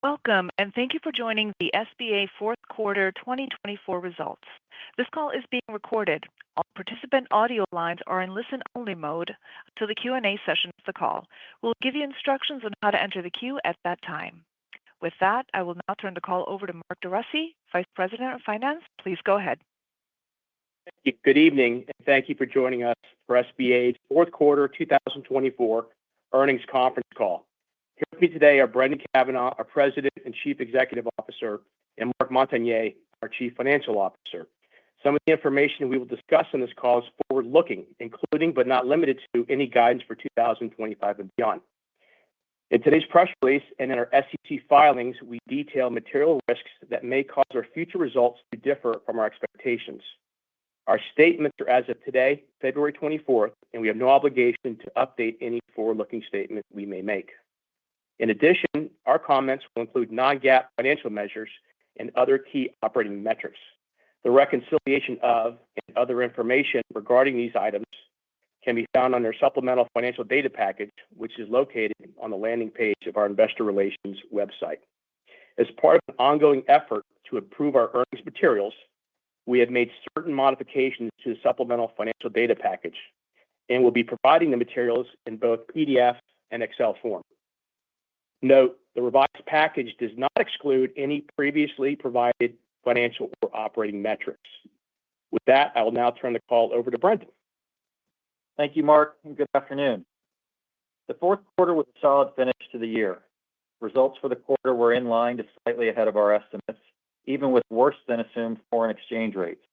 Welcome, and thank you for joining the SBA fourth quarter 2024 results. This call is being recorded. All participant audio lines are in listen-only mode until the Q&A session of the call. We'll give you instructions on how to enter the queue at that time. With that, I will now turn the call over to Mark DeRussi, Vice President of Finance. Please go ahead. Thank you. Good evening, and thank you for joining us for SBA's fourth quarter 2024 earnings conference call. Here with me today are Brendan Cavanagh, our President and Chief Executive Officer, and Marc Montagner, our Chief Financial Officer. Some of the information we will discuss on this call is forward-looking, including but not limited to any guidance for 2025 and beyond. In today's press release and in our SEC filings, we detail material risks that may cause our future results to differ from our expectations. Our statements are as of today, February 24th, and we have no obligation to update any forward-looking statement we may make. In addition, our comments will include non-GAAP financial measures and other key operating metrics. The reconciliation of and other information regarding these items can be found on our supplemental financial data package, which is located on the landing page of our investor relations website. As part of an ongoing effort to improve our earnings materials, we have made certain modifications to the supplemental financial data package and will be providing the materials in both PDF and Excel form. Note, the revised package does not exclude any previously provided financial or operating metrics. With that, I will now turn the call over to Brendan. Thank you, Mark, and good afternoon. The fourth quarter was a solid finish to the year. Results for the quarter were in line to slightly ahead of our estimates, even with worse than assumed foreign exchange rates.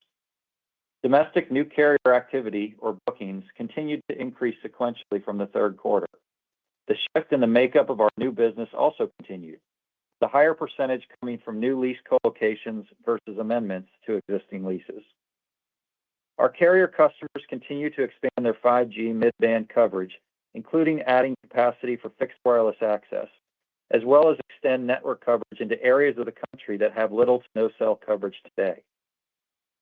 Domestic new carrier activity, or bookings, continued to increase sequentially from the third quarter. The shift in the makeup of our new business also continued, the higher percentage coming from new lease co-locations versus amendments to existing leases. Our carrier customers continue to expand their 5G mid-band coverage, including adding capacity for fixed wireless access, as well as extend network coverage into areas of the country that have little to no cell coverage today.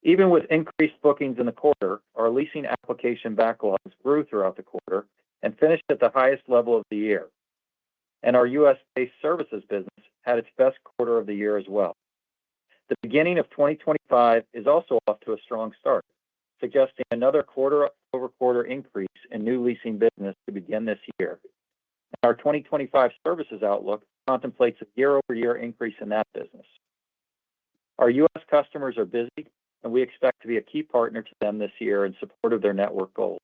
Even with increased bookings in the quarter, our leasing application backlogs grew throughout the quarter and finished at the highest level of the year. And our U.S.-based services business had its best quarter of the year as well. The beginning of 2025 is also off to a strong start, suggesting another quarter-over-quarter increase in new leasing business to begin this year. Our 2025 services outlook contemplates a year-over-year increase in that business. Our U.S. customers are busy, and we expect to be a key partner to them this year in support of their network goals.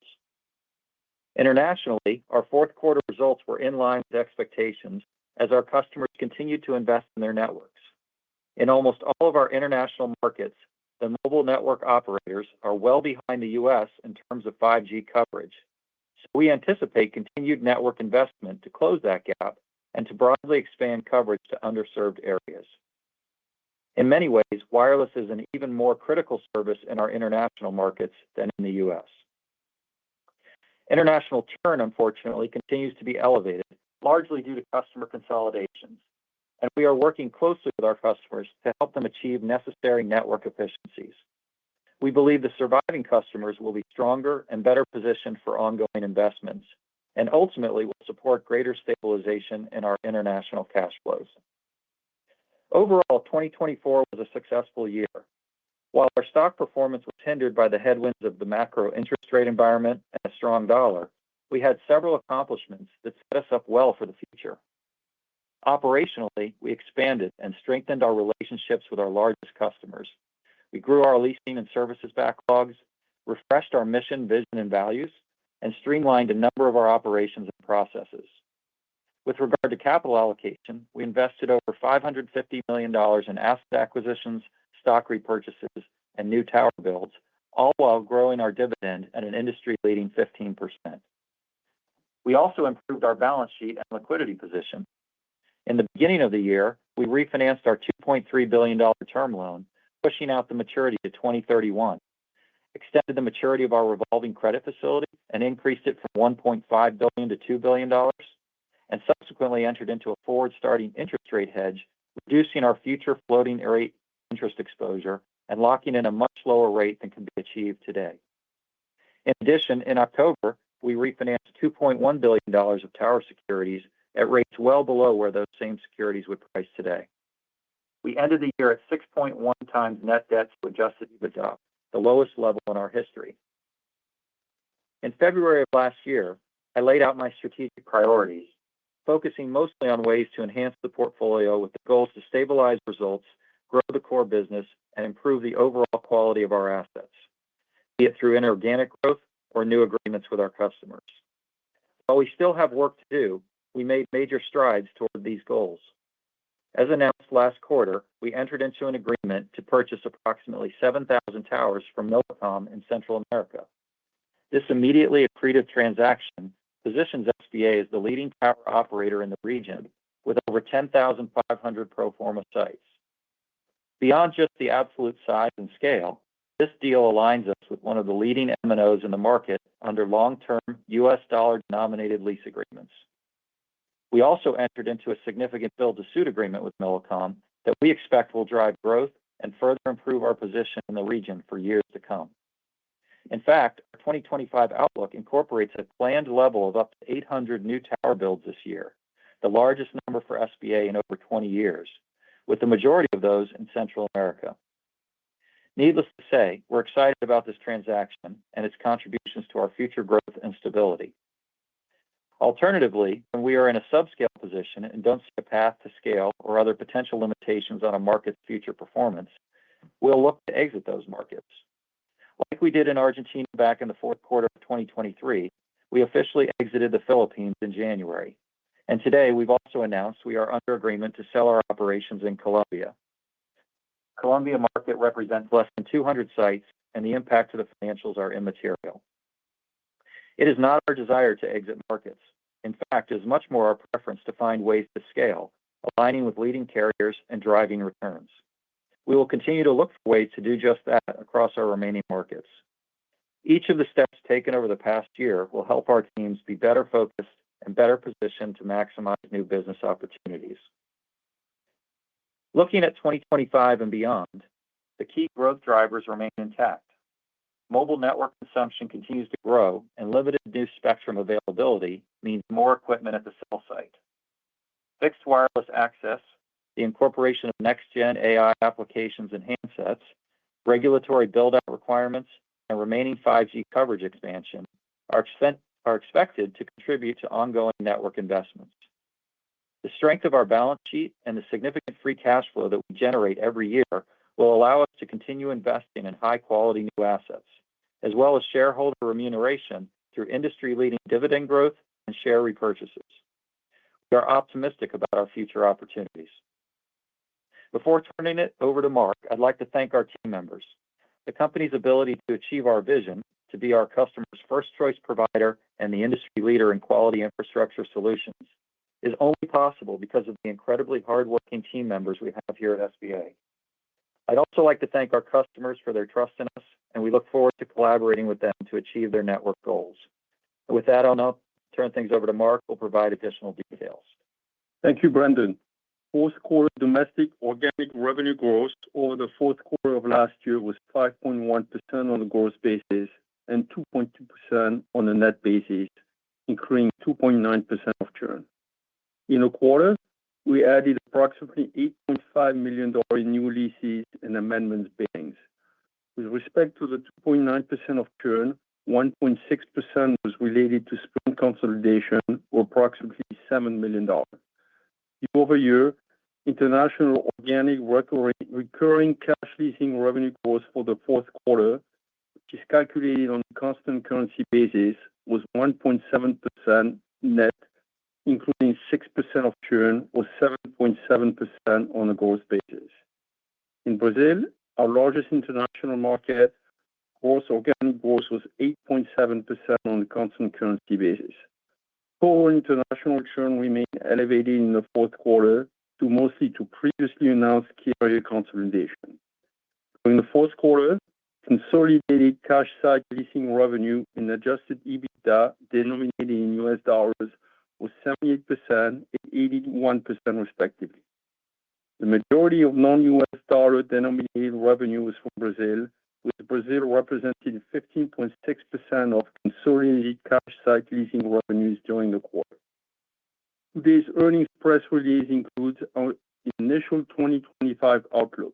Internationally, our fourth quarter results were in line with expectations as our customers continued to invest in their networks. In almost all of our international markets, the mobile network operators are well behind the U.S. in terms of 5G coverage. So we anticipate continued network investment to close that gap and to broadly expand coverage to underserved areas. In many ways, wireless is an even more critical service in our international markets than in the U.S. International churn, unfortunately, continues to be elevated, largely due to customer consolidations, and we are working closely with our customers to help them achieve necessary network efficiencies. We believe the surviving customers will be stronger and better positioned for ongoing investments, and ultimately will support greater stabilization in our international cash flows. Overall, 2024 was a successful year. While our stock performance was hindered by the headwinds of the macro interest rate environment and a strong dollar, we had several accomplishments that set us up well for the future. Operationally, we expanded and strengthened our relationships with our largest customers. We grew our leasing and services backlogs, refreshed our mission, vision, and values, and streamlined a number of our operations and processes. With regard to capital allocation, we invested over $550 million in asset acquisitions, stock repurchases, and new tower builds, all while growing our dividend at an industry-leading 15%. We also improved our balance sheet and liquidity position. In the beginning of the year, we refinanced our $2.3 billion term loan, pushing out the maturity to 2031, extended the maturity of our revolving credit facility and increased it from $1.5 billion to $2 billion, and subsequently entered into a forward-starting interest rate hedge, reducing our future floating rate interest exposure and locking in a much lower rate than can be achieved today. In addition, in October, we refinanced $2.1 billion of tower securities at rates well below where those same securities would price today. We ended the year at 6.1 times net debt to adjusted EBITDA, the lowest level in our history. In February of last year, I laid out my strategic priorities, focusing mostly on ways to enhance the portfolio with the goals to stabilize results, grow the core business, and improve the overall quality of our assets, be it through inorganic growth or new agreements with our customers. While we still have work to do, we made major strides toward these goals. As announced last quarter, we entered into an agreement to purchase approximately 7,000 towers from Millicom in Central America. This immediately accretive transaction positions SBA as the leading tower operator in the region with over 10,500 pro forma sites. Beyond just the absolute size and scale, this deal aligns us with one of the leading MNOs in the market under long-term U.S. dollar-denominated lease agreements. We also entered into a significant build-to-suit agreement with Millicom that we expect will drive growth and further improve our position in the region for years to come. In fact, our 2025 outlook incorporates a planned level of up to 800 new tower builds this year, the largest number for SBA in over 20 years, with the majority of those in Central America. Needless to say, we're excited about this transaction and its contributions to our future growth and stability. Alternatively, when we are in a subscale position and don't see a path to scale or other potential limitations on a market's future performance, we'll look to exit those markets. Like we did in Argentina back in the fourth quarter of 2023, we officially exited the Philippines in January. And today, we've also announced we are under agreement to sell our operations in Colombia. The Colombia market represents less than 200 sites, and the impact to the financials are immaterial. It is not our desire to exit markets. In fact, it is much more our preference to find ways to scale, aligning with leading carriers and driving returns. We will continue to look for ways to do just that across our remaining markets. Each of the steps taken over the past year will help our teams be better focused and better positioned to maximize new business opportunities. Looking at 2025 and beyond, the key growth drivers remain intact. Mobile network consumption continues to grow, and limited new spectrum availability means more equipment at the cell site. Fixed wireless access, the incorporation of next-gen AI applications and handsets, regulatory build-out requirements, and remaining 5G coverage expansion are expected to contribute to ongoing network investments. The strength of our balance sheet and the significant free cash flow that we generate every year will allow us to continue investing in high-quality new assets, as well as shareholder remuneration through industry-leading dividend growth and share repurchases. We are optimistic about our future opportunities. Before turning it over to Mark, I'd like to thank our team members. The company's ability to achieve our vision to be our customers' first-choice provider and the industry leader in quality infrastructure solutions is only possible because of the incredibly hardworking team members we have here at SBA. I'd also like to thank our customers for their trust in us, and we look forward to collaborating with them to achieve their network goals. With that, I'll now turn things over to Mark, who will provide additional details. Thank you, Brendan. Fourth quarter domestic organic revenue growth over the fourth quarter of last year was 5.1% on a gross basis and 2.2% on a net basis, including 2.9% of churn. In a quarter, we added approximately $8.5 million in new leases and amendments billings. With respect to the 2.9% of churn, 1.6% was related to Sprint consolidation, or approximately $7 million. Year-over-year, international organic recurring cash leasing revenue growth for the fourth quarter, which is calculated on a constant currency basis, was 1.7% net, including 6% of churn, or 7.7% on a gross basis. In Brazil, our largest international market, gross organic growth was 8.7% on a constant currency basis. Total international churn remained elevated in the fourth quarter, due mostly to previously announced carrier consolidation. During the fourth quarter, consolidated cash site leasing revenue and adjusted EBITDA denominated in U.S. dollars was 78% and 81% respectively. The majority of non-U.S. dollar denominated revenue was from Brazil, with Brazil representing 15.6% of consolidated cash site leasing revenues during the quarter. Today's earnings press release includes our initial 2025 outlook.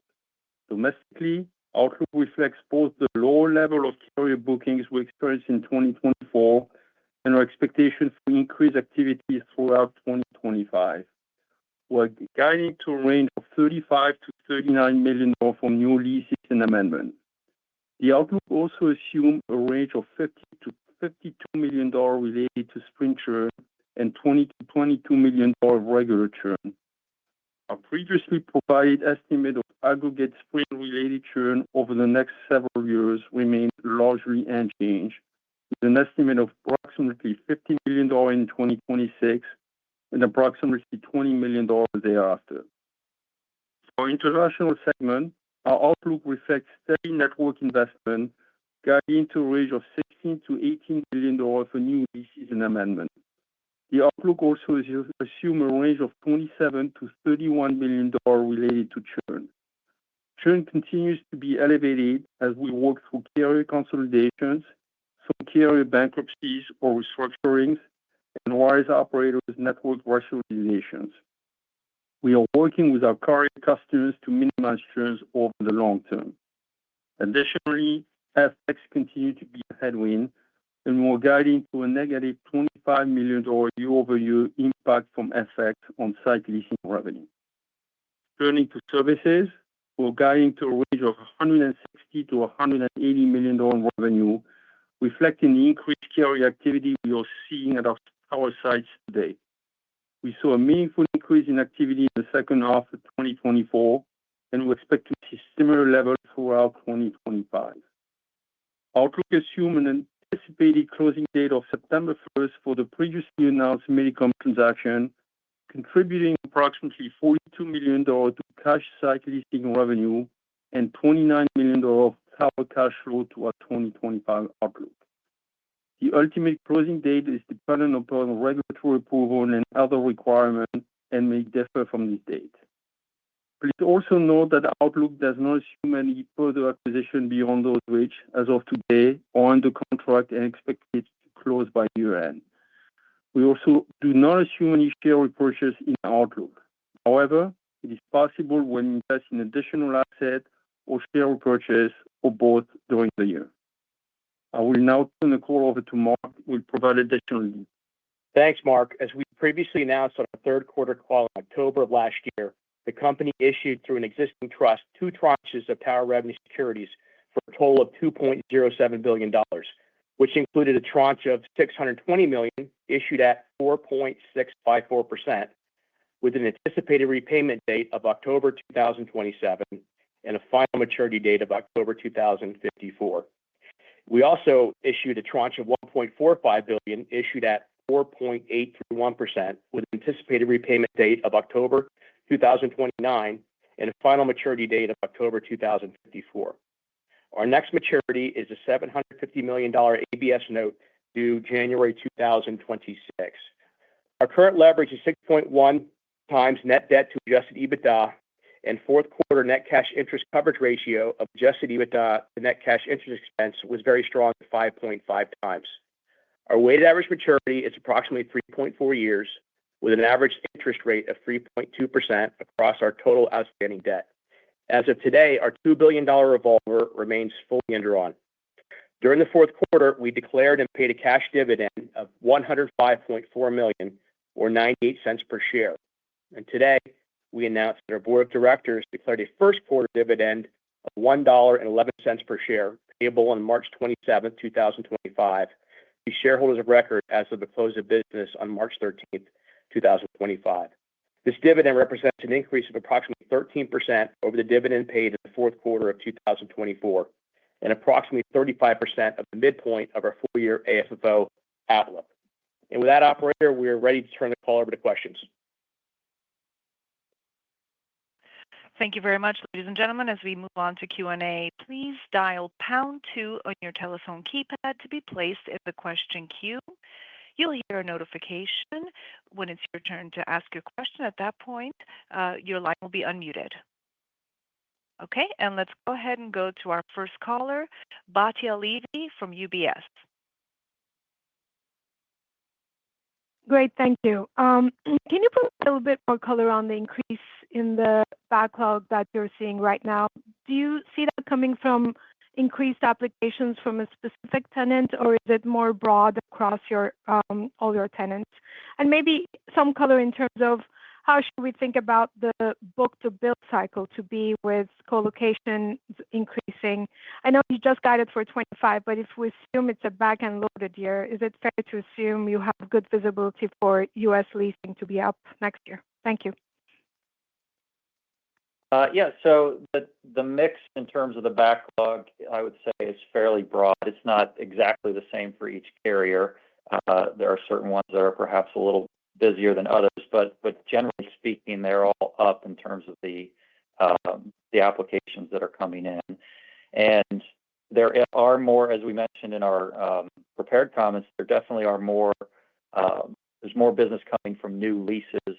Domestically, outlook reflects both the lower level of carrier bookings we experienced in 2024 and our expectation for increased activity throughout 2025. We're guiding to a range of $35 to $39 million for new leases and amendments. The outlook also assumes a range of $50 to $52 million related to Sprint churn and $20 to $22 million of regular churn. Our previously provided estimate of aggregate Sprint-related churn over the next several years remains largely unchanged, with an estimate of approximately $50 million in 2026 and approximately $20 million thereafter. For our international segment, our outlook reflects steady network investment, guiding to a range of $16 to $18 million for new leases and amendments. The outlook also assumes a range of $27 to $31 million related to churn. Churn continues to be elevated as we work through carrier consolidations, some carrier bankruptcies or restructurings, and wireless operators' network rationalizations. We are working with our carrier customers to minimize churn over the long term. Additionally, FX continues to be a headwind, and we're guiding to a negative $25 million year-over-year impact from FX on site leasing revenue. Turning to services, we're guiding to a range of $160 to $180 million revenue, reflecting the increased carrier activity we are seeing at our sites today. We saw a meaningful increase in activity in the second half of 2024, and we expect to see similar levels throughout 2025. Outlook assumes an anticipated closing date of September 1st for the previously announced Millicom transaction, contributing approximately $42 million to cash site leasing revenue and $29 million of tower cash flow to our 2025 outlook. The ultimate closing date is dependent upon regulatory approval and other requirements and may differ from this date. Please also note that the outlook does not assume any further acquisition beyond those which, as of today, are under contract and expected to close by year-end. We also do not assume any share repurchase in the outlook. However, it is possible we invest in additional assets or share repurchase or both during the year. I will now turn the call over to Mark, who will provide additional details. Thanks, Mark. As we previously announced on our third quarter call in October of last year, the company issued through an existing trust 2 tranches of tower revenue securities for a total of $2.07 billion, which included a tranche of $620 million issued at 4.654%, with an anticipated repayment date of October 2027 and a final maturity date of October 2054. We also issued a tranche of $1.45 billion issued at 4.831% with an anticipated repayment date of October 2029 and a final maturity date of October 2054. Our next maturity is a $750 million ABS note due January 2026. Our current leverage is 6.1 times net debt to adjusted EBITDA, and fourth quarter net cash interest coverage ratio of adjusted EBITDA to net cash interest expense was very strong at 5.5 times. Our weighted average maturity is approximately 3.4 years, with an average interest rate of 3.2% across our total outstanding debt. As of today, our $2 billion revolver remains fully undrawn. During the fourth quarter, we declared and paid a cash dividend of $105.4 million, or 98 cents per share. And today, we announced that our board of directors declared a first quarter dividend of $1.11 per share, payable on March 27, 2025, to shareholders of record as of the close of business on March 13, 2025. This dividend represents an increase of approximately 13% over the dividend paid in the fourth quarter of 2024 and approximately 35% of the midpoint of our full-year AFFO outlook. And with that, operator, we are ready to turn the call over to questions. Thank you very much, ladies and gentlemen. As we move on to Q&A, please dial #2 on your telephone keypad to be placed in the question queue. You'll hear a notification when it's your turn to ask your question. At that point, your line will be unmuted. Okay, and let's go ahead and go to our first caller, Batya Levi from UBS. Great, thank you. Can you put a little bit more color on the increase in the backlog that you're seeing right now? Do you see that coming from increased applications from a specific tenant, or is it more broad across your all your tenants? And maybe some color in terms of how should we think about the book-to-bill cycle to be with co-location increasing? I know you just guided for 25, but if we assume it's a back-end loaded year, is it fair to assume you have good visibility for U.S. leasing to be up next year? Thank you. Yeah, so the mix in terms of the backlog, I would say, is fairly broad. It's not exactly the same for each carrier. There are certain ones that are perhaps a little busier than others, but generally speaking, they're all up in terms of the applications that are coming in. And there are more, as we mentioned in our prepared comments, there definitely are more. There's more business coming from new leases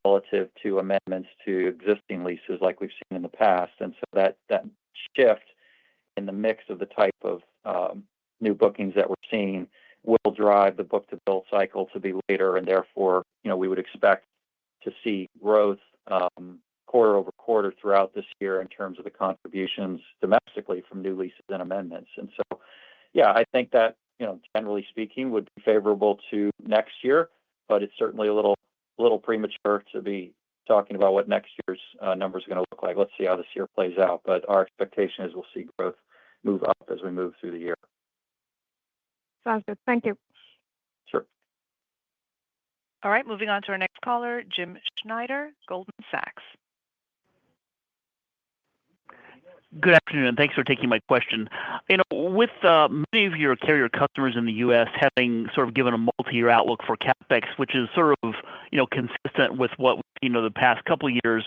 relative to amendments to existing leases like we've seen in the past. And so that shift in the mix of the type of new bookings that we're seeing will drive the book-to-bill cycle to be later, and therefore, we would expect to see growth quarter over quarter throughout this year in terms of the contributions domestically from new leases and amendments. And so, yeah, I think that, generally speaking, would be favorable to next year, but it's certainly a little premature to be talking about what next year's numbers are going to look like. Let's see how this year plays out, but our expectation is we'll see growth move up as we move through the year. Sounds good. Thank you. Sure. All right, moving on to our next caller, Jim Schneider, Goldman Sachs. Good afternoon, and thanks for taking my question. With many of your carrier customers in the U.S. having sort of given a multi-year outlook for CapEx, which is sort of consistent with what we've seen over the past couple of years,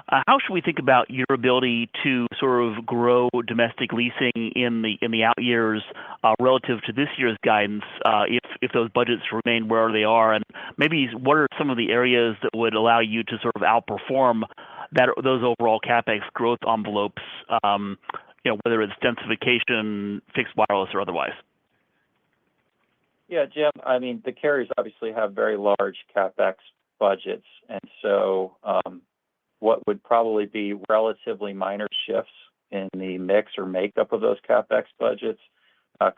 how should we think about your ability to sort of grow domestic leasing in the out years relative to this year's guidance if those budgets remain where they are, and maybe what are some of the areas that would allow you to sort of outperform those overall CapEx growth envelopes, whether it's densification, fixed wireless, or otherwise? Yeah, Jim, I mean, the carriers obviously have very large CapEx budgets, and so what would probably be relatively minor shifts in the mix or makeup of those CapEx budgets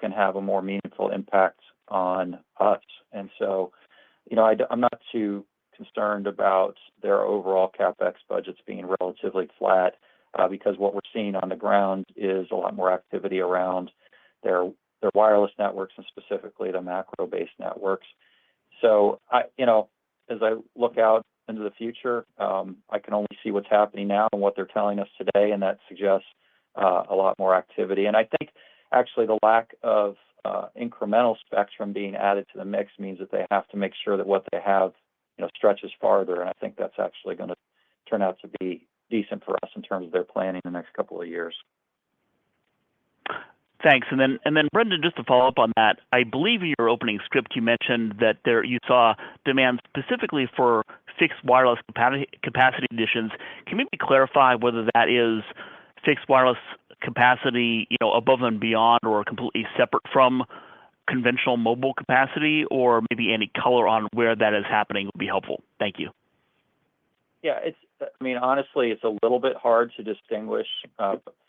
can have a more meaningful impact on us. And so, I'm not too concerned about their overall CapEx budgets being relatively flat because what we're seeing on the ground is a lot more activity around their wireless networks and specifically the macro-based networks. So, as I look out into the future, I can only see what's happening now and what they're telling us today, and that suggests a lot more activity. And I think actually the lack of incremental spectrum being added to the mix means that they have to make sure that what they have stretches farther, and I think that's actually going to turn out to be decent for us in terms of their planning the next couple of years. Thanks. And then Brendan, just to follow up on that, I believe in your opening script you mentioned that you saw demand specifically for fixed wireless capacity additions. Can you maybe clarify whether that is fixed wireless capacity, above and beyond or completely separate from conventional mobile capacity, or maybe any color on where that is happening would be helpful. Thank you. Yeah, honestly, it's a little bit hard to distinguish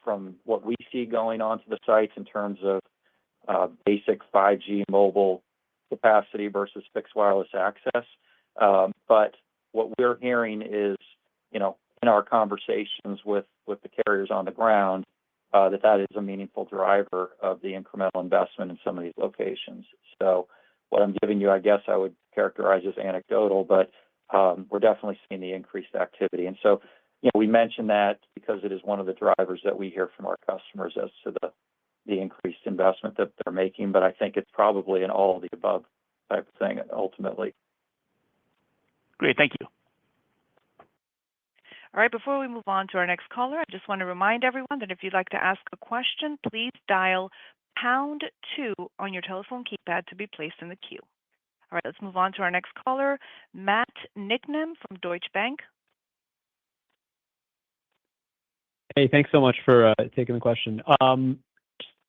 from what we see going on to the sites in terms of basic 5G mobile capacity versus fixed wireless access. But what we're hearing is, in our conversations with the carriers on the ground, that is a meaningful driver of the incremental investment in some of these locations. So what I'm giving you, I guess I would characterize as anecdotal, but we're definitely seeing the increased activity. And so, we mention that because it is one of the drivers that we hear from our customers as to the increased investment that they're making. But I think it's probably an all of the above type of thing ultimately. Great. Thank you. All right, before we move on to our next caller, I just want to remind everyone that if you'd like to ask a question, please dial #2 on your telephone keypad to be placed in the queue. All right, let's move on to our next caller, Matt Niknam from Deutsche Bank. Hey, thanks so much for taking the question.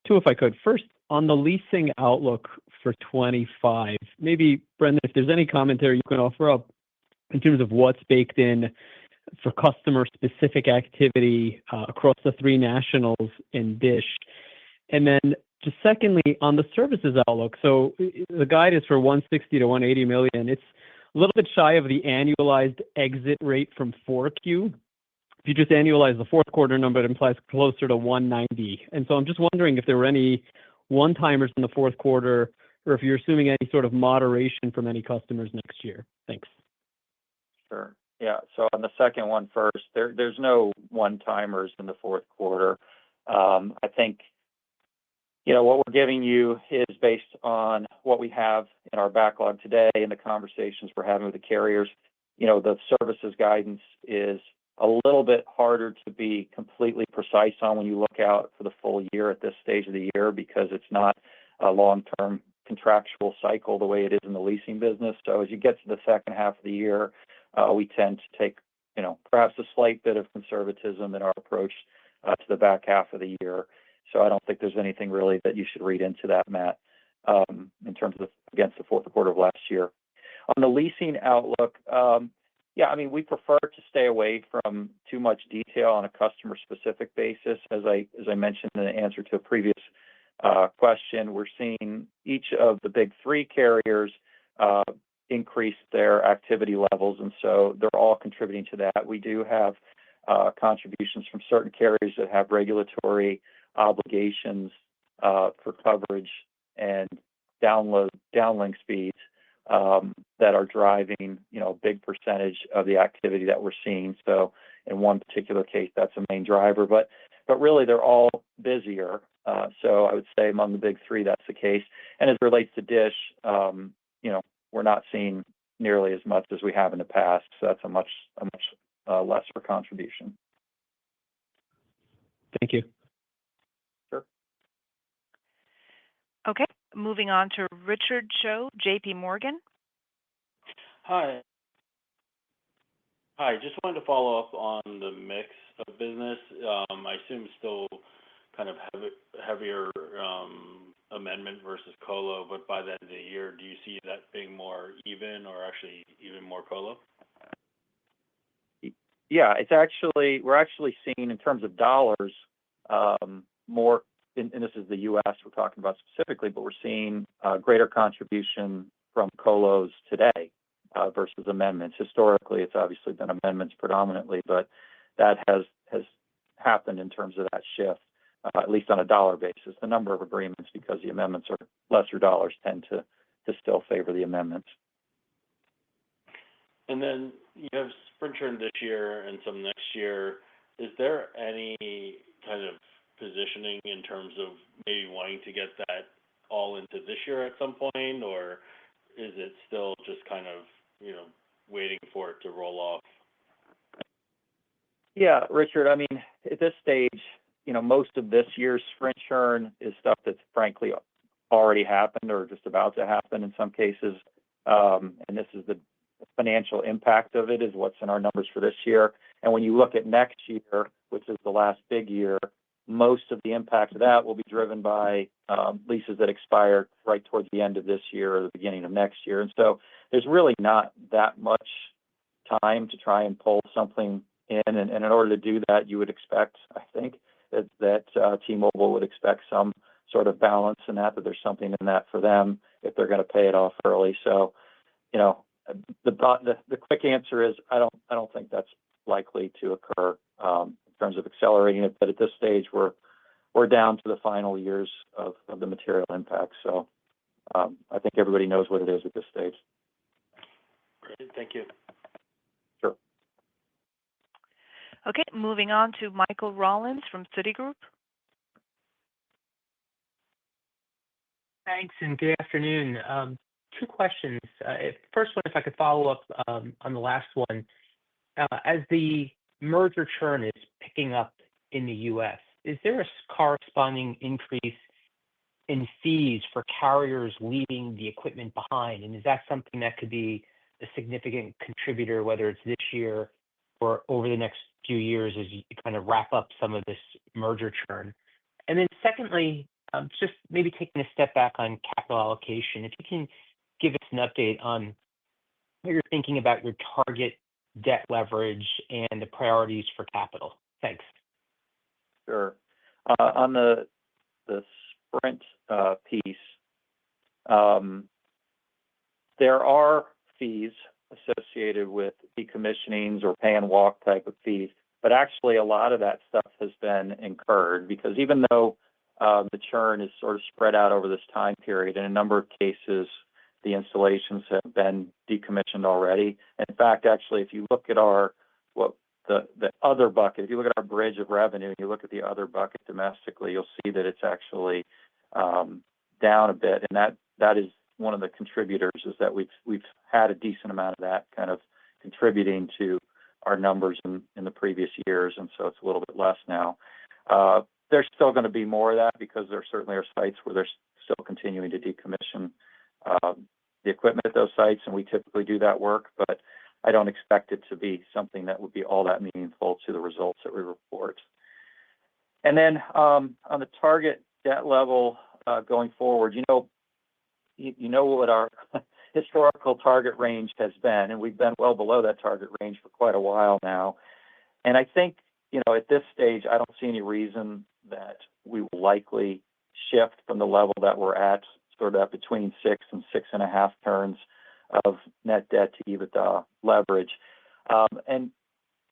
Two, if I could. First, on the leasing outlook for 25. Maybe, Brendan, if there's any commentary you can offer up in terms of what's baked in for customer-specific activity across the three nationals in Dish. And then just secondly, on the services outlook, so the guide is for 160 to 180 million. It's a little bit shy of the annualized exit rate from 4Q. If you just annualize the fourth quarter number, it implies closer to 190. And so I'm just wondering if there were any one-timers in the fourth quarter or if you're assuming any sort of moderation from any customers next year. Thanks. Sure. Yeah. So on the second one first, there's no one-timers in the fourth quarter. I think, what we're giving you is based on what we have in our backlog today and the conversations we're having with the carriers. The services guidance is a little bit harder to be completely precise on when you look out for the full year at this stage of the year because it's not a long-term contractual cycle the way it is in the leasing business. So as you get to the second half of the year, we tend to take, perhaps a slight bit of conservatism in our approach to the back half of the year. So I don't think there's anything really that you should read into that, Matt, in terms of against the fourth quarter of last year. On the leasing outlook, we prefer to stay away from too much detail on a customer-specific basis. As I mentioned in the answer to a previous question, we're seeing each of the big three carriers increase their activity levels, and so they're all contributing to that. We do have contributions from certain carriers that have regulatory obligations for coverage and downlink speeds that are driving, a big percentage of the activity that we're seeing. So in one particular case, that's a main driver, but really they're all busier. So I would say among the big three, that's the case. And as it relates to Dish, we're not seeing nearly as much as we have in the past. So that's a much lesser contribution. Thank you. Sure. Okay, moving on to Richard Choe, JP Morgan. Hi. Just wanted to follow up on the mix of business. I assume it's still kind of heavier amendment versus colo, but by the end of the year, do you see that being more even or actually even more colo? Yeah, we're actually seeing in terms of dollars more, and this is the U.S. we're talking about specifically, but we're seeing greater contribution from colos today versus amendments. Historically, it's obviously been amendments predominantly, but that has happened in terms of that shift, at least on a dollar basis. The number of agreements, because the amendments are lesser dollars, tend to still favor the amendments. And then you have Sprint churn this year and some next year. Is there any kind of positioning in terms of maybe wanting to get that all into this year at some point, or is it still just kind of, waiting for it to roll off? Yeah, Richard, at this stage, most of this year's Sprint churn is stuff that's frankly already happened or just about to happen in some cases. And this is the financial impact of it is what's in our numbers for this year. And when you look at next year, which is the last big year, most of the impact of that will be driven by leases that expire right towards the end of this year or the beginning of next year. And so there's really not that much time to try and pull something in. And in order to do that, you would expect, I think, that T-Mobile would expect some sort of balance in that there's something in that for them if they're going to pay it off early. So, the quick answer is I don't think that's likely to occur in terms of accelerating it. But at this stage, we're down to the final years of the material impact. So I think everybody knows what it is at this stage. Great, thank you. Sure. Okay, moving on to Michael Rollins from Citigroup. Thanks, and good afternoon. Two questions. First one, if I could follow up on the last one. As the merger churn is picking up in the U.S., is there a corresponding increase in fees for carriers leaving the equipment behind? And is that something that could be a significant contributor, whether it's this year or over the next few years as you kind of wrap up some of this merger churn? And then secondly, Just maybe taking a step back on capital allocation, if you can give us an update on how you're thinking about your target debt leverage and the priorities for capital. Thanks. Sure. On the Sprint piece, there are fees associated with decommissionings or pay and walk type of fees, but actually a lot of that stuff has been incurred because even though the churn is sort of spread out over this time period, in a number of cases, the installations have been decommissioned already. In fact, actually, if you look at the other bucket, if you look at our bridge of revenue and you look at the other bucket domestically, you'll see that it's actually down a bit, and that is one of the contributors is that we've had a decent amount of that kind of contributing to our numbers in the previous years, and so it's a little bit less now. There's still going to be more of that because there certainly are sites where they're still continuing to decommission the equipment at those sites, and we typically do that work, but I don't expect it to be something that would be all that meaningful to the results that we report. And then on the target debt level going forward, you know what our historical target range has been, and we've been well below that target range for quite a while now. And I think, at this stage, I don't see any reason that we will likely shift from the level that we're at, sort of between 6 and 6.5 turns of net debt to EBITDA leverage. And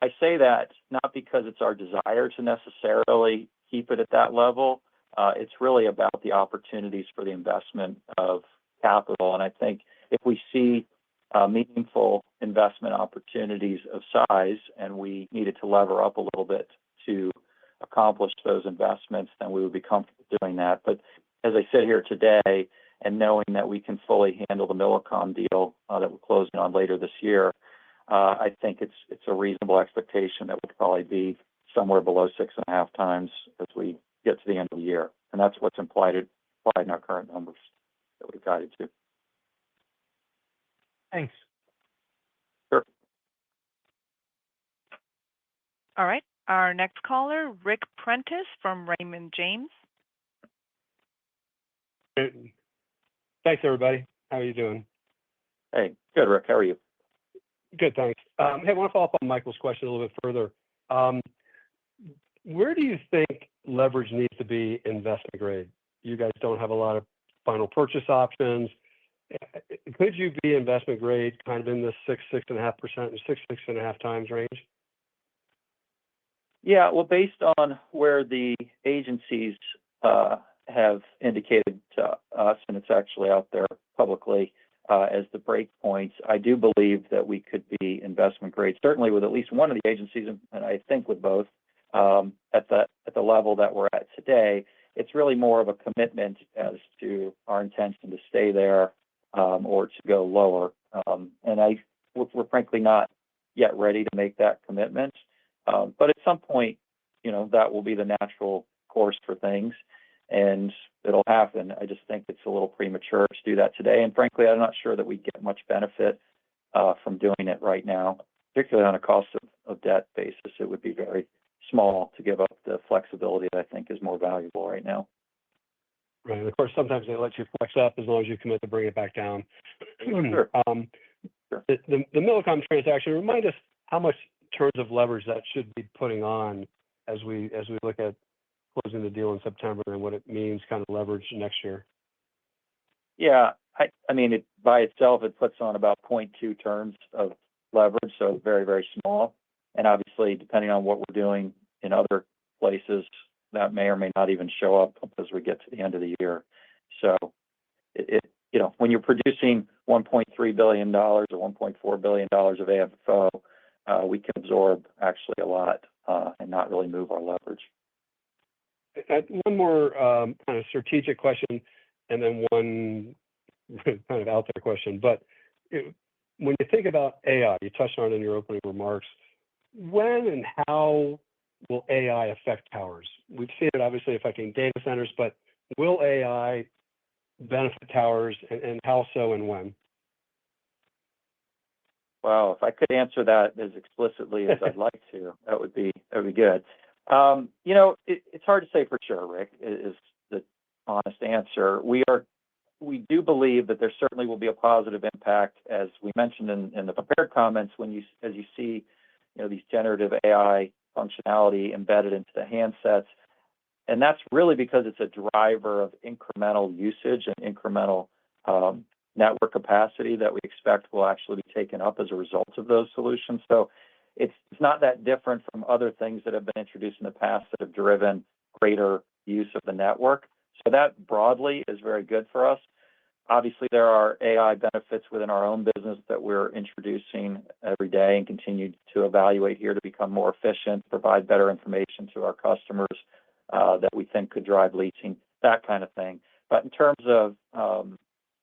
I say that not because it's our desire to necessarily keep it at that level. It's really about the opportunities for the investment of capital. And I think if we see meaningful investment opportunities of size and we needed to lever up a little bit to accomplish those investments, then we would be comfortable doing that. But as I sit here today and knowing that we can fully handle the Millicom deal that we're closing on later this year, I think it's a reasonable expectation that would probably be somewhere below 6.5 times as we get to the end of the year. And that's what's implied in our current numbers that we've guided to. Thanks. Sure. All right. Our next caller, Ric Prentice from Raymond James. Thanks, everybody. How are you doing? Hey, good, Rick. How are you? Good, thanks. Hey, I want to follow up on Michael's question a little bit further. Where do you think leverage needs to be investment grade? You guys don't have a lot of final purchase options. Could you be investment grade kind of in the 6.5%, 6.5 times range? Yeah, well, based on where the agencies have indicated to us, and it's actually out there publicly as the break points, I do believe that we could be investment grade, certainly with at least one of the agencies, and I think with both at the level that we're at today. It's really more of a commitment as to our intention to stay there or to go lower. And we're frankly not yet ready to make that commitment. But at some point, that will be the natural course for things, and it'll happen. I just think it's a little premature to do that today. And frankly, I'm not sure that we get much benefit from doing it right now, particularly on a cost of debt basis. It would be very small to give up the flexibility that I think is more valuable right now. Right. And of course, sometimes they let you flex up as long as you commit to bring it back down. Sure. Sure. The Millicom transaction, remind us how much terms of leverage that should be putting on as we look at closing the deal in September and what it means kind of leverage next year. Yeah, I mean, it by itself, it puts on about 0.2 turns of leverage, so very, very small. And obviously, depending on what we're doing in other places, that may or may not even show up as we get to the end of the year. So, when you're producing $1.3 billion or $1.4 billion of AFFO, we can absorb actually a lot and not really move our leverage. One more kind of strategic question, and then one kind of out there question. But when you think about AI, you touched on it in your opening remarks. When and how will AI affect towers? We've seen it obviously affecting data centers, but will AI benefit towers, and how so and when? Well, if I could answer that as explicitly as I'd like to, that would be good. It's hard to say for sure, Rick, is honest answer. We do believe that there certainly will be a positive impact, as we mentioned in the prepared comments, as you see, these generative AI functionality embedded into the handsets. And that's really because it's a driver of incremental usage and incremental network capacity that we expect will actually be taken up as a result of those solutions. So it's not that different from other things that have been introduced in the past that have driven greater use of the network. So that broadly is very good for us. Obviously, there are AI benefits within our own business that we're introducing every day and continue to evaluate here to become more efficient, provide better information to our customers that we think could drive leasing, that kind of thing. But in terms of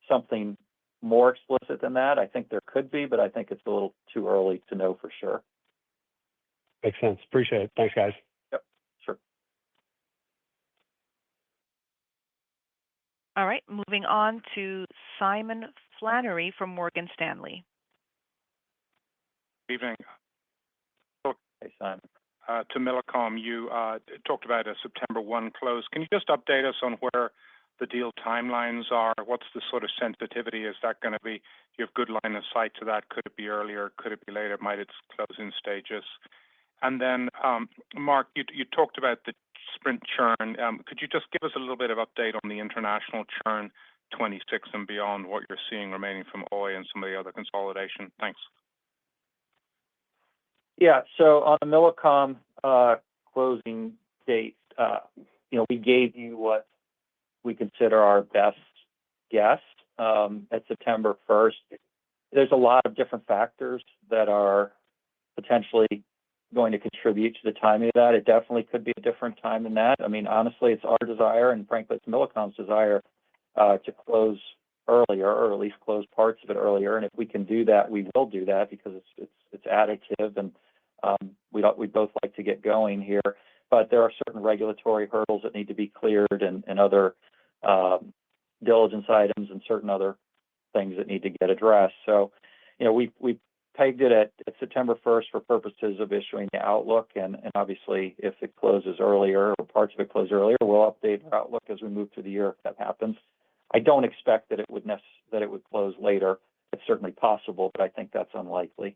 something more explicit than that, I think there could be, but I think it's a little too early to know for sure. Makes sense. Appreciate it. Thanks, guys. Yep, sure. All right, moving on to Simon Flannery from Morgan Stanley. Good evening. Hey, Simon. To Millicom, you talked about a September 1 close. Can you just update us on where the deal timelines are? What's the sort of sensitivity? Is that going to be, you have good line of sight to that? Could it be earlier? Could it be later? Might it close in stages? And then, Mark, you talked about the Sprint churn. Could you just give us a little bit of update on the international churn, 26 and beyond, what you're seeing remaining from Oi and some of the other consolidation? Thanks. Yeah, so on the Millicom closing date, we gave you what we consider our best guess at September 1st. There's a lot of different factors that are potentially going to contribute to the timing of that. It definitely could be a different time than that. I mean, honestly, it's our desire, and frankly, it's Millicom's desire to close earlier, or at least close parts of it earlier. And if we can do that, we will do that because it's additive, and we both like to get going here. But there are certain regulatory hurdles that need to be cleared, and other diligence items, and certain other things that need to get addressed. So, we pegged it at September 1st for purposes of issuing the outlook, and obviously, if it closes earlier or parts of it close earlier, we'll update our outlook as we move through the year if that happens. I don't expect that it would close later. It's certainly possible, but I think that's unlikely.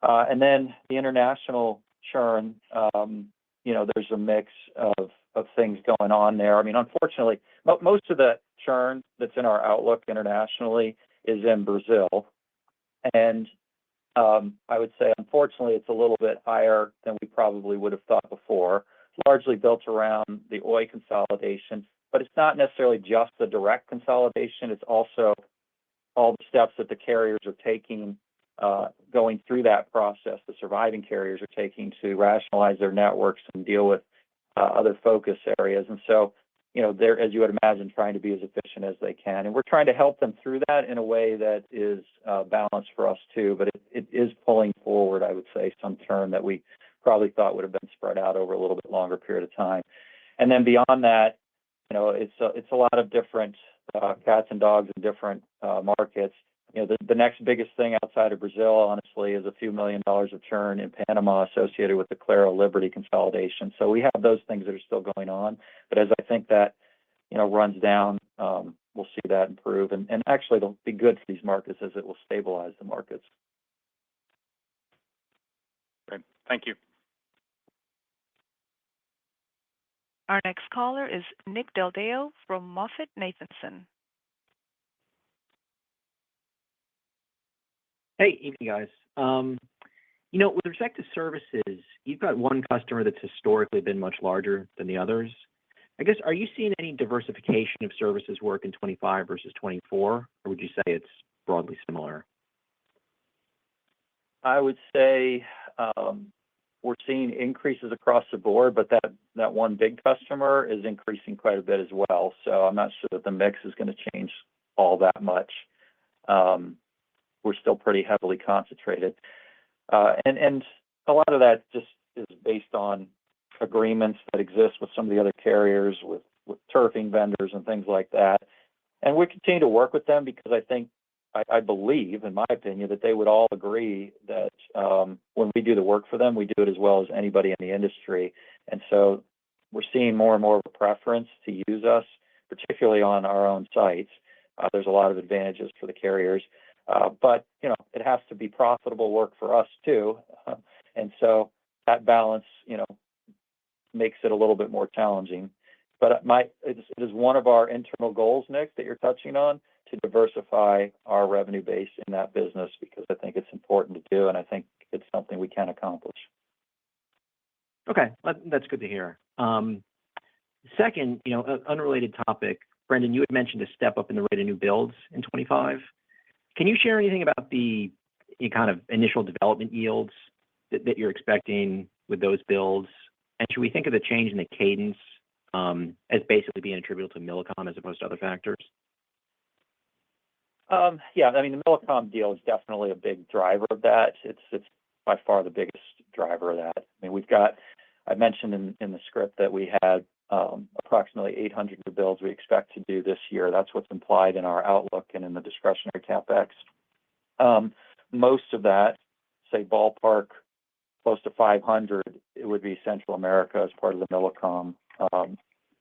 And then the international churn, there's a mix of things going on there. I mean, unfortunately, most of the churn that's in our outlook internationally is in Brazil. And I would say, unfortunately, it's a little bit higher than we probably would have thought before. It's largely built around the Oi consolidation, but it's not necessarily just the direct consolidation. It's also all the steps that the carriers are taking, going through that process, the surviving carriers are taking to rationalize their networks and deal with other focus areas. And so, they're, as you would imagine, trying to be as efficient as they can. And we're trying to help them through that in a way that is balanced for us too. But it is pulling forward, I would say, some churn that we probably thought would have been spread out over a little bit longer period of time. And then beyond that, it's a lot of different cats and dogs in different markets. The next biggest thing outside of Brazil, honestly, is a few $1 million of churn in Panama associated with the Claro Liberty consolidation. So we have those things that are still going on. But as I think that, runs down, we'll see that improve. And actually, it'll be good for these markets as it will stabilize the markets. Great. Thank you. Our next caller is Nick Del Deo from MoffettNathanson. Hey, evening, guys. With respect to services, you've got one customer that's historically been much larger than the others. I guess, are you seeing any diversification of services work in 25 versus 24, or would you say it's broadly similar? I would say we're seeing increases across the board, but that one big customer is increasing quite a bit as well. So I'm not sure that the mix is going to change all that much. We're still pretty heavily concentrated. And a lot of that just is based on agreements that exist with some of the other carriers, with turfing vendors and things like that. And we continue to work with them because I believe, in my opinion, that they would all agree that when we do the work for them, we do it as well as anybody in the industry. And so we're seeing more and more of a preference to use us, particularly on our own sites. There's a lot of advantages for the carriers, but it has to be profitable work for us too, and so that balance, makes it a little bit more challenging. But it is one of our internal goals, Nick, that you're touching on, to diversify our revenue base in that business, because I think it's important to do, and I think it's something we can accomplish. Okay, that's good to hear. Second, unrelated topic, Brendan, you had mentioned a step up in the rate of new builds in 25. Can you share anything about the kind of initial development yields that you're expecting with those builds? And should we think of the change in the cadence as basically being attributable to Millicom as opposed to other factors? Yeah, I mean, the Millicom deal is definitely a big driver of that. It's by far the biggest driver of that. I mean, I mentioned in the script that we had approximately 800 new builds we expect to do this year. That's what's implied in our outlook and in the discretionary CapEx. Most of that, say ballpark, close to 500, it would be Central America as part of the Millicom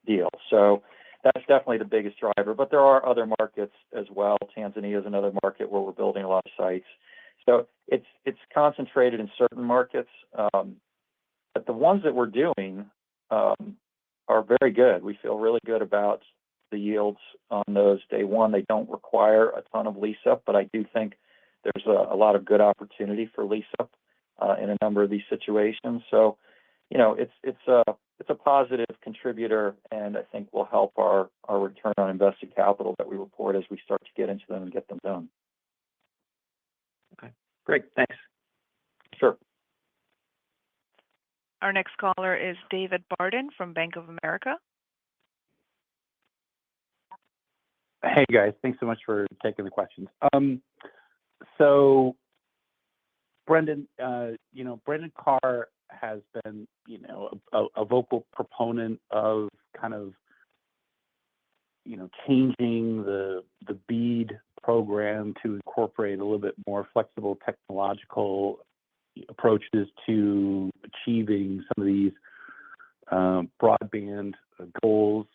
deal. So that's definitely the biggest driver. But there are other markets as well. Tanzania is another market where we're building a lot of sites. So it's concentrated in certain markets. But the ones that we're doing are very good. We feel really good about the yields on those. Day one, they don't require a ton of lease up, but I do think there's a lot of good opportunity for lease up in a number of these situations. So, it's a positive contributor, and I think will help our return on invested capital that we report as we start to get into them and get them done. Okay, great. Thanks. Sure. Our next caller is David Barden from Bank of America. Hey guys, thanks so much for taking the questions. So Brendan, Brendan Carr has been, a vocal proponent of kind of, changing the BEAD program to incorporate a little bit more flexible technological approaches to achieving some of these broadband goals,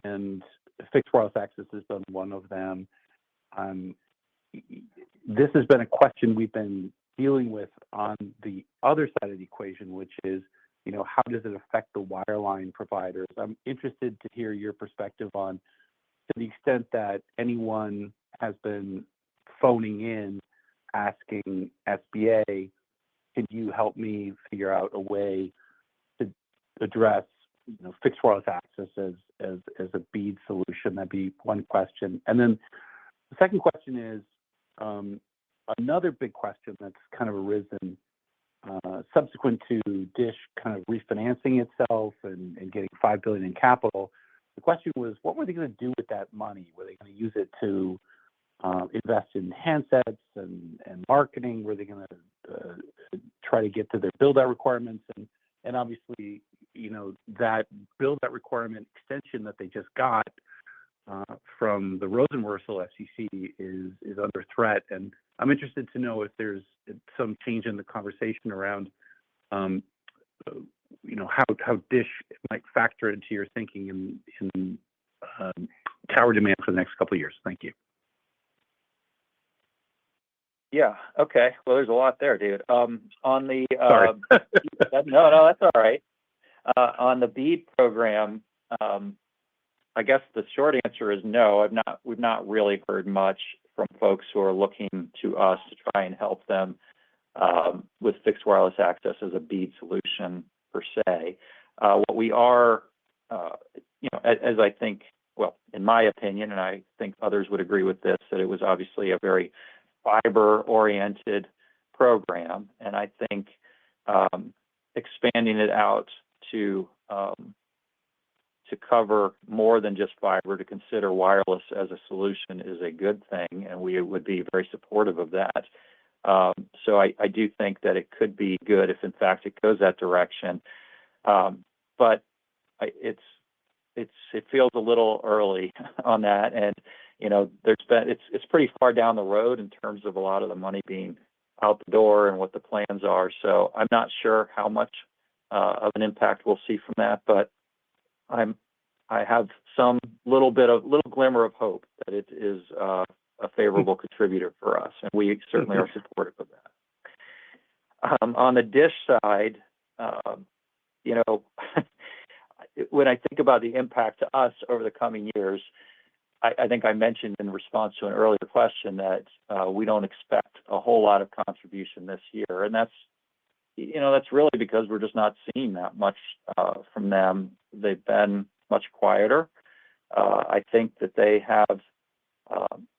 and fixed wireless access has been one of them. This has been a question we've been dealing with on the other side of the equation, which is, how does it affect the wireline providers? I'm interested to hear your perspective on, to the extent that anyone has been phoning in asking SBA, can you help me figure out a way to address fixed wireless access as a BEAD solution? That'd be one question. And then the second question is another big question that's kind of arisen subsequent to Dish kind of refinancing itself and getting $5 billion in capital. The question was, what were they going to do with that money? Were they going to use it to invest in handsets and marketing? Were they going to try to get to their build-out requirements? And obviously, that build-out requirement extension that they just got from the Rosenworcel FCC is under threat. And I'm interested to know if there's some change in the conversation around, how Dish might factor into your thinking in tower demand for the next couple of years. Thank you. Yeah. Okay. Well, there's a lot there, David. On the Sorry. no, that's all right. On the BEAD program, I guess the short answer is no. We've not really heard much from folks who are looking to us to try and help them with fixed wireless access as a BEAD solution per se. What we are, as I think, well, in my opinion, and I think others would agree with this, that it was obviously a very fiber-oriented program, and I think expanding it out to cover more than just fiber, to consider wireless as a solution is a good thing, and we would be very supportive of that. So I do think that it could be good if, in fact, it goes that direction. But it feels a little early on that, and it's pretty far down the road in terms of a lot of the money being out the door and what the plans are. So I'm not sure how much of an impact we'll see from that, but I'm I have some little glimmer of hope that it is a favorable contributor for us, and we certainly are supportive of that. On the dish side, you know, when I think about the impact to us over the coming years, I think I mentioned in response to an earlier question that we don't expect a whole lot of contribution this year, and that's really because we're just not seeing that much from them. They've been much quieter. I think that they have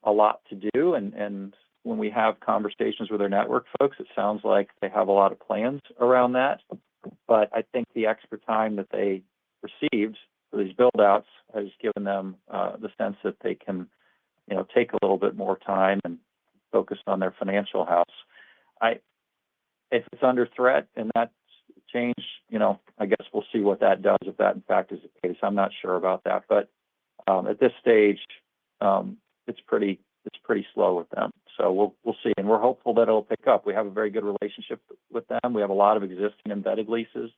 a lot to do, and when we have conversations with their network folks, it sounds like they have a lot of plans around that. But I think the extra time that they received for these build outs has given them the sense that they can, take a little bit more time and focus on their financial house. If it's under threat and that's change, I guess we'll see what that does if that in fact is the case. I'm not sure about that, but at this stage, it's pretty slow with them. So we'll see, and we're hopeful that it'll pick up. We have a very good relationship with them. We have a lot of existing embedded leases,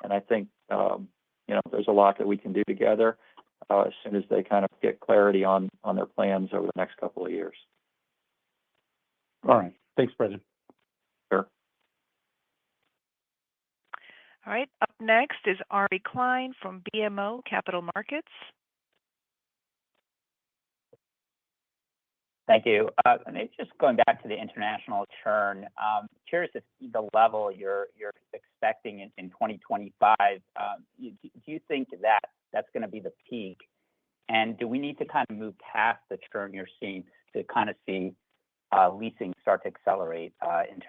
and I think there's a lot that we can do together as soon as they kind of get clarity on their plans over the next couple of years. All right. Thanks, Brendan. Sure. All right. Up next is Ari Klein from BMO Capital Markets. Thank you. Maybe just going back to the international churn, curious if the level you're expecting in 2025, do you think that that's going to be the peak? And do we need to kind of move past the churn you're seeing to kind of see leasing start to accelerate in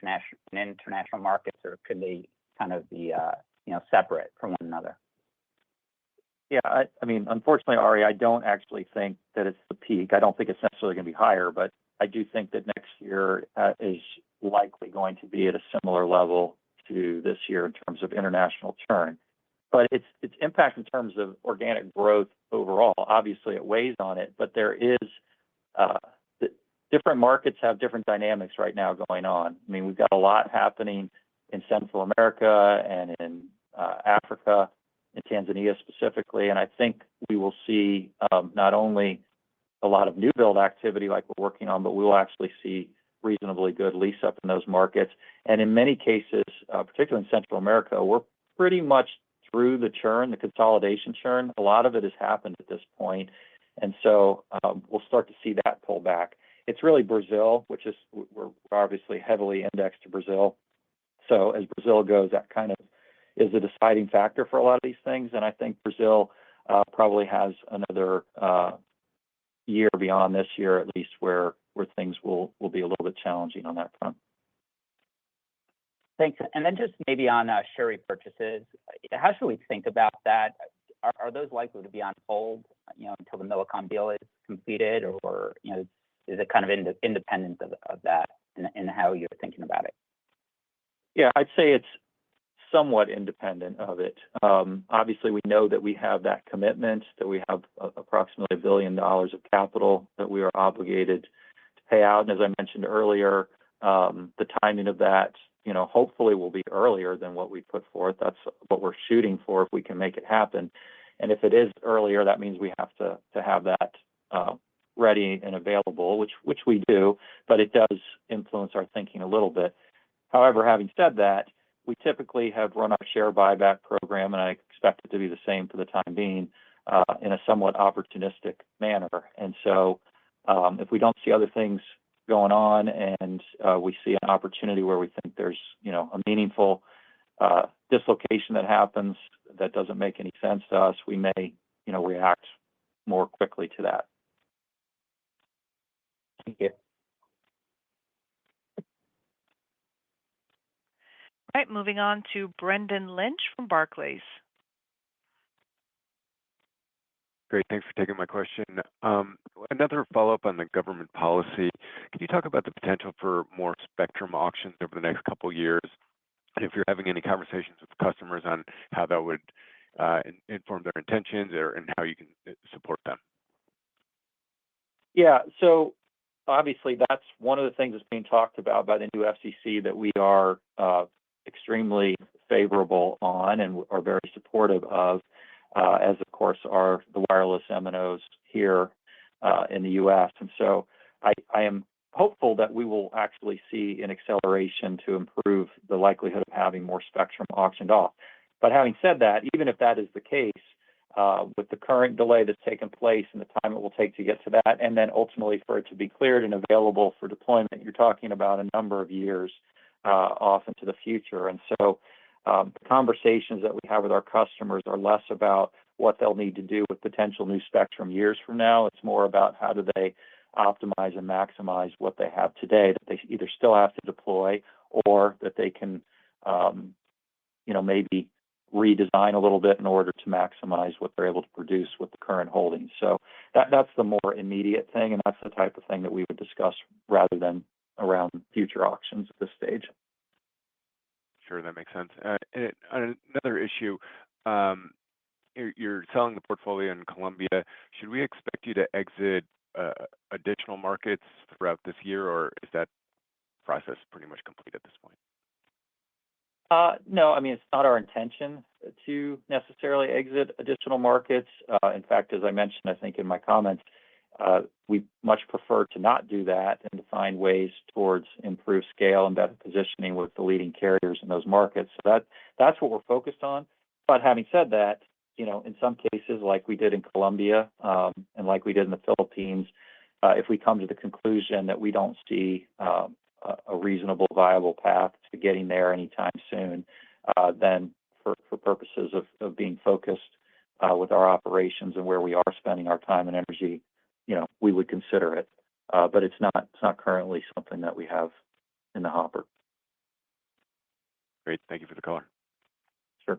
international markets, or could they kind of be separate from one another? Yeah, I mean, unfortunately, Ari, I don't actually think that it's the peak. I don't think it's necessarily going to be higher, but I do think that next year is likely going to be at a similar level to this year in terms of international churn. But its impact in terms of organic growth overall, obviously it weighs on it, but there is different markets have different dynamics right now going on. I mean, we've got a lot happening in Central America and in Africa, in Tanzania specifically, and I think we will see not only a lot of new build activity like we're working on, but we will actually see reasonably good lease up in those markets. And in many cases, particularly in Central America, we're pretty much through the churn, the consolidation churn. A lot of it has happened at this point, and so we'll start to see that pull back. It's really Brazil, which is we're obviously heavily indexed to Brazil. So as Brazil goes, that kind of is a deciding factor for a lot of these things. And I think Brazil probably has another year beyond this year, at least, where things will be a little bit challenging on that front. Thanks. And then just maybe on share repurchases, how should we think about that? Are those likely to be on hold, until the Millicom deal is completed, or is it kind of independent of that in how you're thinking about it? Yeah, I'd say it's somewhat independent of it. Obviously, we know that we have that commitment, that we have approximately $1 billion of capital that we are obligated to pay out. And as I mentioned earlier, the timing of that, hopefully will be earlier than what we put forth. That's what we're shooting for if we can make it happen. And if it is earlier, that means we have to have that ready and available, which we do, but it does influence our thinking a little bit. However, having said that, we typically have run our share buyback program, and I expect it to be the same for the time being, in a somewhat opportunistic manner. And so if we don't see other things going on and we see an opportunity where we think there's, a meaningful dislocation that happens that doesn't make any sense to us, we may, react more quickly to that. Thank you. All right, moving on to Brendan Lynch from Barclays. Great. Thanks for taking my question. Another follow-up on the government policy. Can you talk about the potential for more spectrum auctions over the next couple of years? And if you're having any conversations with customers on how that would inform their intentions and how you can support them? Yeah, so obviously that's one of the things that's being talked about by the new FCC that we are extremely favorable on and are very supportive of. as of course are the wireless MNOs here in the U.S. And so I am hopeful that we will actually see an acceleration to improve the likelihood of having more spectrum auctioned off. But having said that, even if that is the case, with the current delay that's taken place and the time it will take to get to that, and then ultimately for it to be cleared and available for deployment, you're talking about a number of years off into the future. And so the conversations that we have with our customers are less about what they'll need to do with potential new spectrum years from now. It's more about how do they optimize and maximize what they have today that they either still have to deploy or that they can, maybe redesign a little bit in order to maximize what they're able to produce with the current holdings. So that's the more immediate thing, and that's the type of thing that we would discuss rather than around future auctions at this stage. Sure, that makes sense. Another issue, you're selling the portfolio in Colombia. Should we expect you to exit additional markets throughout this year, or is that process pretty much complete at this point? No, I mean, it's not our intention to necessarily exit additional markets. In fact, as I mentioned, I think in my comments, we much prefer to not do that and to find ways towards improved scale and better positioning with the leading carriers in those markets. So that's what we're focused on. But having said that, in some cases, like we did in Colombia and like we did in the Philippines, if we come to the conclusion that we don't see a reasonable, viable path to getting there anytime soon, then for purposes of being focused with our operations and where we are spending our time and energy, we would consider it. But it's not currently something that we have in the hopper. Great. Thank you for the color. Sure.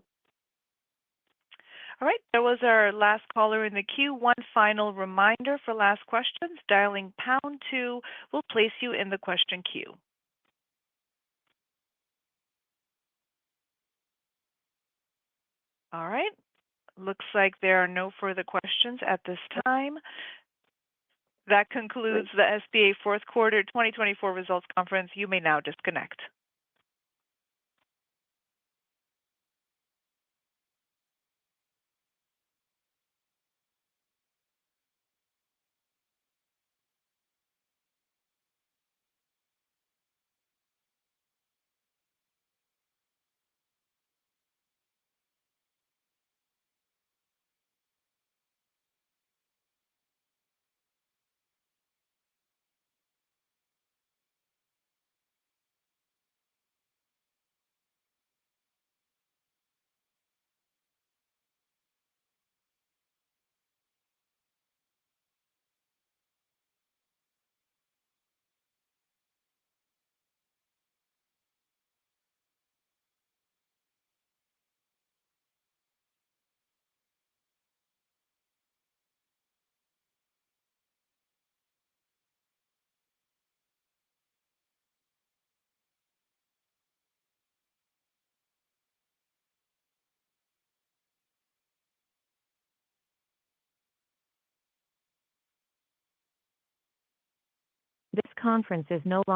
All right, that was our last caller in the queue. One final reminder for last questions. Dialing #2 will place you in the question queue. All right. Looks like there are no further questions at this time. That concludes the SBA fourth quarter 2024 results conference. You may now disconnect. This conference is no longer